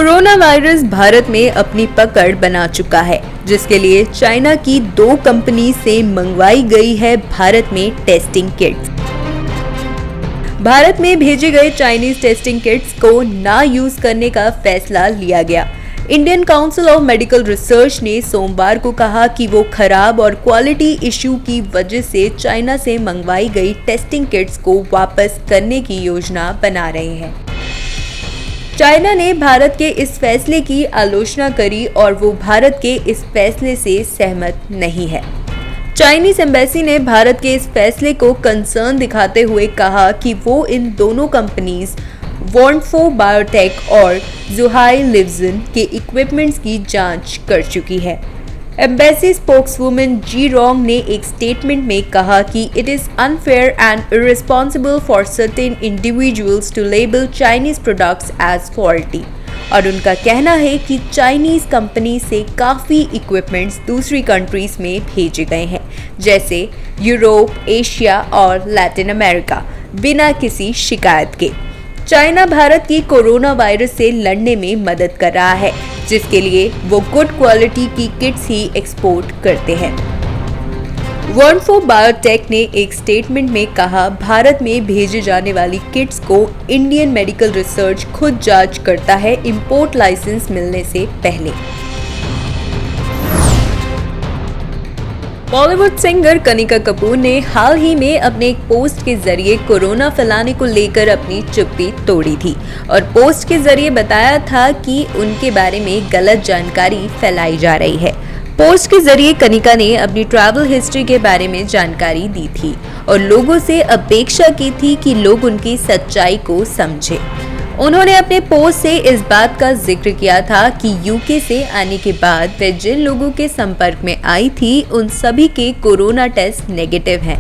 Corona virus Bharat में अपनी पकड़ बना चुका है, जिसके लिए चाइना की 2 कंपनी से मंगवाई गई है भारत में टेस्टिंग किट्स। भारत में भेजे गए चाइनीज टेस्टिंग किट्स को ना यूज करने का फैसला लिया गया। Indian council of medical research ने सोमवार को कहा कि वो खराब और क्वालिटी इश्यू की वजह से चाइना से मंगवाई गई टेस्टिंग किट्स को वापस करने की योजना बना रहे हैं। चाइना ने भारत के इस फैसले की आलोचना करी और वो भारत के इस फैसले से सहमत नहीं है। चाइनीज एम्बेसी ने भारत के इस फैसले को कंसर्न दिखाते हुए कहा कि वो इन दोनों कंपनीज वॉन्टफो बायोटेक और जुहाई लिवजिन के इक्विपमेंट्स की जांच कर चुकी है। एम्बेसी स्पोक्सवुमन जी रोंग ने एक स्टेटमेंट में कहा कि it is unfair and irresponsible for certain individuals to label Chinese products as faulty, और उनका कहना है कि चाइनीज कंपनी से काफ़ी इक्विपमेंट्स दूसरी कंट्रीज में भेजे गए हैं, जैसे यूरोप, एशिया और लैटिन अमेरिका, बिना किसी शिकायत के। चाइना भारत की कोरोना वायरस से लड़ने में मदद कर रहा है, जिसके लिए वो गुड क्वालिटी की किट्स ही एक्सपोर्ट करते हैं। वॉन्टफो बायोटेक ने एक स्टेटमेंट में कहा, भारत में भेजे जाने वाली किट्स को इंडियन मेडिकल रिसर्च खुद जांच करता है इंपोर्ट लाइसेंस मिलने से पहले। बॉलीवुड सिंगर कनिका कपूर ने हाल ही में अपने एक पोस्ट के जरिए कोरोना फैलाने को लेकर अपनी चुप्पी तोड़ी थी और पोस्ट के जरिए बताया था कि उनके बारे में गलत जानकारी फैलाई जा रही है। पोस्ट के जरिए कनिका ने अपनी ट्रैवल हिस्ट्री के बारे में जानकारी दी थी और लोगों से अपेक्षा की थी कि लोग उनकी सच्चाई को समझें। उन्होंने अपने पोस्ट से इस बात का जिक्र किया था कि यूके से आने के बाद वे जिन लोगों के संपर्क में आई थी उन सभी के कोरोना टेस्ट नेगेटिव हैं।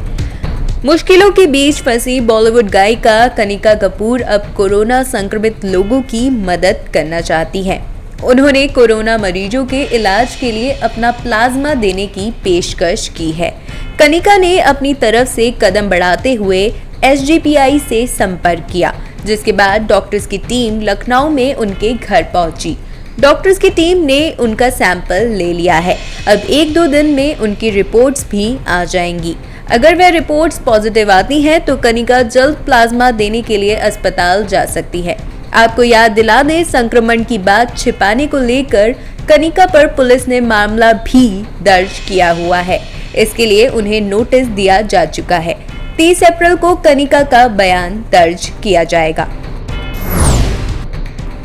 मुश्किलों के बीच फंसी बॉलीवुड गायिका कनिका कपूर अब कोरोना संक्रमित लोगों की मदद करना चाहती हैं। उन्होंने कोरोना मरीजों के इलाज के लिए अपना प्लाज्मा देने की पेशकश की है। कनिका ने अपनी तरफ से कदम बढ़ाते हुए SGPI से संपर्क किया, जिसके बाद डॉक्टर्स की टीम लखनऊ में उनके घर पहुंची। डॉक्टर्स की टीम ने उनका सैंपल ले लिया है। अब 1-2 दिन में उनकी रिपोर्ट्स भी आ जाएंगी। अगर वह रिपोर्ट्स पॉजिटिव आती हैं तो कनिका जल्द प्लाज्मा देने के लिए अस्पताल जा सकती है। आपको याद दिला दें, संक्रमण की बात छिपाने को लेकर कनिका पर पुलिस ने मामला भी दर्ज किया हुआ है। इसके लिए उन्हें नोटिस दिया जा चुका है। 30 अप्रैल को कनिका का बयान दर्ज किया जाएगा।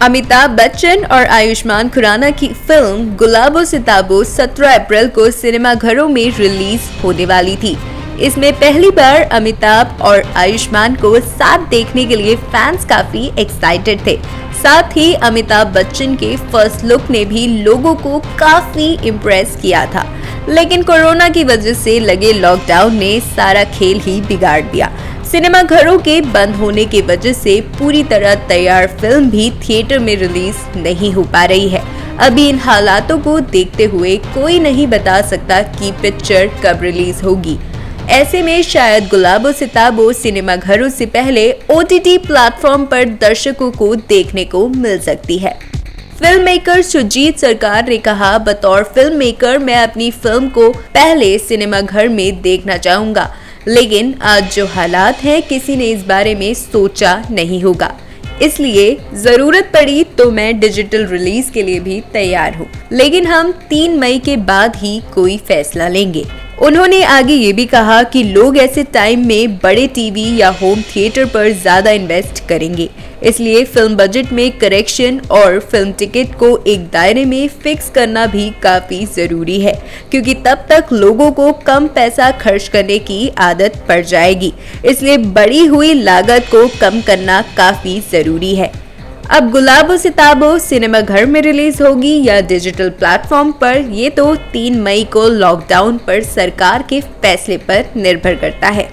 अमिताभ बच्चन और आयुष्मान खुराना की फिल्म गुलाबो सिताबो 17 अप्रैल को सिनेमाघरों में रिलीज होने वाली थी। इसमें पहली बार अमिताभ और आयुष्मान को साथ देखने के लिए फैंस काफी एक्साइटेड थे। साथ ही अमिताभ बच्चन के फर्स्ट लुक ने भी लोगों को काफी इम्प्रेस किया था, लेकिन कोरोना की वजह से लगे लॉकडाउन ने सारा खेल ही बिगाड़ दिया। सिनेमाघरों के बंद होने की वजह से पूरी तरह तैयार फिल्म भी थिएटर में रिलीज नहीं हो पा रही है। अभी इन हालातों को देखते हुए कोई नहीं बता सकता कि पिक्चर कब रिलीज होगी। ऐसे में शायद गुलाबो सिताबो सिनेमाघरों से पहले OTT प्लेटफॉर्म पर दर्शकों को देखने को मिल सकती है। फिल्म मेकर सुजीत सरकार ने कहा, बतौर फिल्म मेकर मैं अपनी फिल्म को पहले सिनेमाघर में देखना चाहूंगा, लेकिन आज जो हालात हैं किसी ने इस बारे में सोचा नहीं होगा, इसलिए जरूरत पड़ी तो मैं डिजिटल रिलीज के लिए भी तैयार हूँ, लेकिन हम 3 मई के बाद ही कोई फैसला लेंगे। उन्होंने आगे ये भी कहा कि लोग ऐसे टाइम में बड़े टीवी या होम थिएटर पर ज्यादा इन्वेस्ट करेंगे, इसलिए फिल्म बजट में करेक्शन और फिल्म टिकट को एक दायरे में फिक्स करना भी काफी जरूरी है, क्योंकि तब तक लोगों को कम पैसा खर्च करने की आदत पड़ जाएगी। इसलिए बढ़ी हुई लागत को कम करना काफी जरूरी है। अब गुलाबो सिताबो सिनेमाघर में रिलीज होगी या डिजिटल प्लेटफॉर्म पर, ये तो 3 मई को लॉकडाउन पर सरकार के फैसले पर निर्भर करता है।